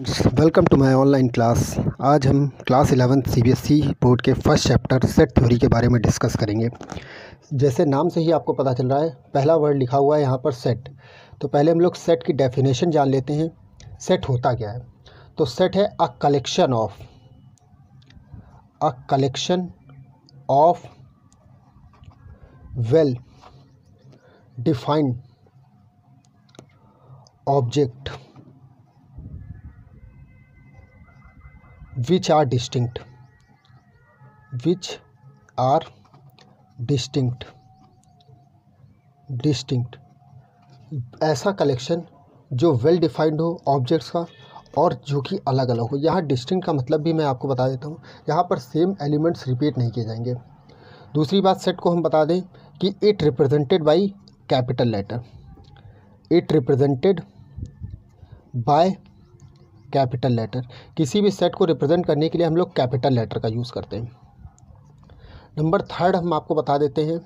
Welcome to my online class. आज हम class 11 CBSE board के फर्स्ट चैप्टर सेट थ्योरी के बारे में डिस्कस करेंगे। जैसे नाम से ही आपको पता चल रहा है, पहला वर्ड लिखा हुआ है यहाँ पर सेट। तो पहले हम लोग सेट की डेफिनेशन जान लेते हैं। सेट होता क्या है? तो सेट है a collection of well defined object which are distinct ऐसा कलेक्शन जो वेल डिफाइंड हो ऑब्जेक्ट्स का और जो कि अलग अलग हो। यहाँ डिस्टिंक्ट का मतलब भी मैं आपको बता देता हूँ, यहाँ पर सेम एलिमेंट्स रिपीट नहीं किए जाएंगे। दूसरी बात, सेट को हम बता दें कि it represented by capital letter, capital letter. किसी भी सेट को रिप्रेजेंट करने के लिए हम लोग कैपिटल लेटर का यूज़ करते हैं। नंबर थर्ड, हम आपको बता देते हैं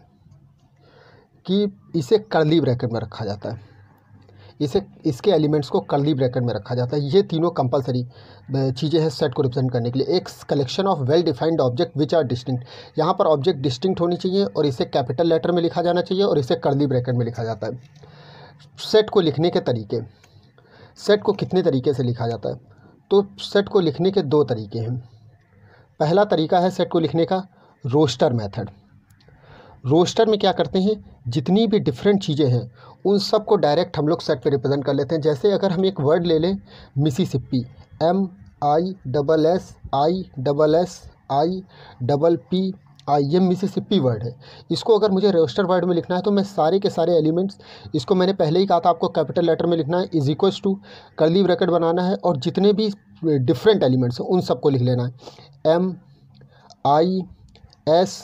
कि इसे कर्ली ब्रैकेट में रखा जाता है। इसके एलिमेंट्स को कर्ली ब्रैकेट में रखा जाता है। ये तीनों कंपलसरी चीज़ें हैं सेट को रिप्रेजेंट करने के लिए। एक collection of well defined object which are distinct, यहाँ पर ऑब्जेक्ट डिस्टिंक्ट होनी चाहिए और इसे कैपिटल लेटर में लिखा जाना चाहिए और इसे कर्ली ब्रैकेट में लिखा जाता है। सेट को लिखने के तरीके, सेट को कितने तरीके से लिखा जाता है? तो सेट को लिखने के दो तरीके हैं। पहला तरीका है सेट को लिखने का रोस्टर मेथड। रोस्टर में क्या करते हैं, जितनी भी डिफरेंट चीज़ें हैं उन सब को डायरेक्ट हम लोग सेट पे रिप्रेजेंट कर लेते हैं। जैसे अगर हम एक वर्ड ले लें मिसिसिपी, MISSIPPI, ये मिसिसिपी वर्ड है। इसको अगर मुझे रोस्टर वर्ड में लिखना है तो मैं सारे के सारे एलिमेंट्स, इसको मैंने पहले ही कहा था आपको कैपिटल लेटर में लिखना है, is equals to curly bracket बनाना है और जितने भी डिफरेंट एलिमेंट्स हैं उन सबको लिख लेना है MIS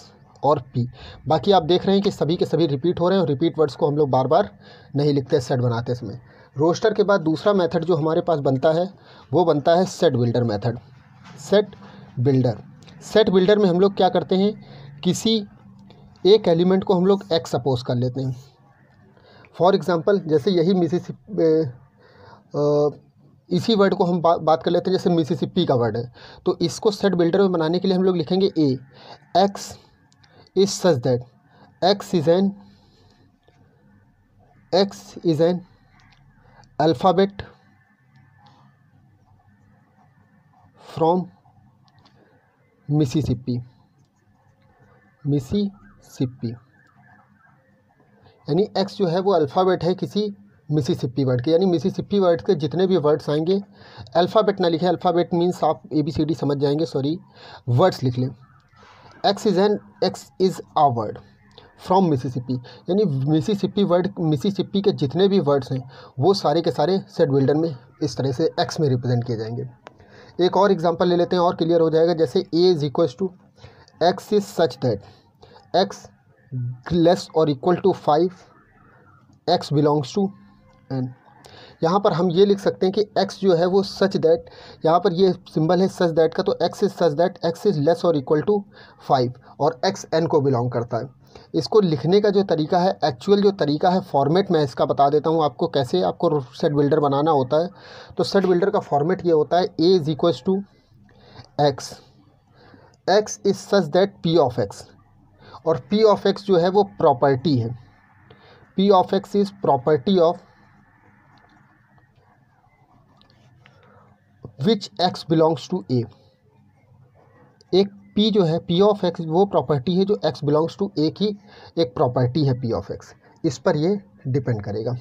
और P। बाकी आप देख रहे हैं कि सभी के सभी रिपीट हो रहे हैं और रिपीट वर्ड्स को हम लोग बार बार नहीं लिखते सेट बनाते समय। रोस्टर के बाद दूसरा मेथड जो हमारे पास बनता है वो बनता है set builder method. Set builder में हम लोग क्या करते हैं, किसी एक एलिमेंट को हम लोग एक्स सपोज कर लेते हैं। फॉर एग्जांपल, जैसे यही इसी वर्ड को हम बात कर लेते हैं, जैसे मिसिसिपी का वर्ड है। तो इसको सेट बिल्डर में बनाने के लिए हम लोग लिखेंगे x is such that x is an alphabet from Mississippi, यानी एक्स जो है वो अल्फ़ाबेट है किसी मिसिसिपी वर्ड के, यानी मिसिसिपी वर्ड के जितने भी वर्ड्स आएंगे, अल्फ़ाबेट ना लिखें, अल्फ़ाबेट मीन्स आप ABCD समझ जाएंगे, वर्ड्स लिख लें। X is a word from Mississippi, यानी मिसिसिपी के जितने भी वर्ड्स हैं वो सारे के सारे सेट बिल्डर में इस तरह से एक्स में रिप्रेजेंट किए जाएंगे। एक और एग्जांपल ले लेते हैं और क्लियर हो जाएगा। जैसे A is equals to x is such that x less or equal to 5, x belongs to N। यहाँ पर हम ये लिख सकते हैं कि x जो है वो सच दैट, यहाँ पर ये सिंबल है सच दैट का, तो x is such that x is less or equal to 5 और x n को बिलोंग करता है। इसको लिखने का जो तरीका है, एक्चुअल जो तरीका है, फॉर्मेट मैं इसका बता देता हूँ आपको कैसे आपको सेट बिल्डर बनाना होता है। तो सेट बिल्डर का फॉर्मेट ये होता है A is equals to x is such that P of x, और P ऑफ एक्स जो है वो प्रॉपर्टी है। P of x is property of which x belongs to A। एक P जो है, P ऑफ एक्स वो प्रॉपर्टी है जो x बिलोंग्स टू A की एक प्रॉपर्टी है P ऑफ एक्स। इस पर ये डिपेंड करेगा।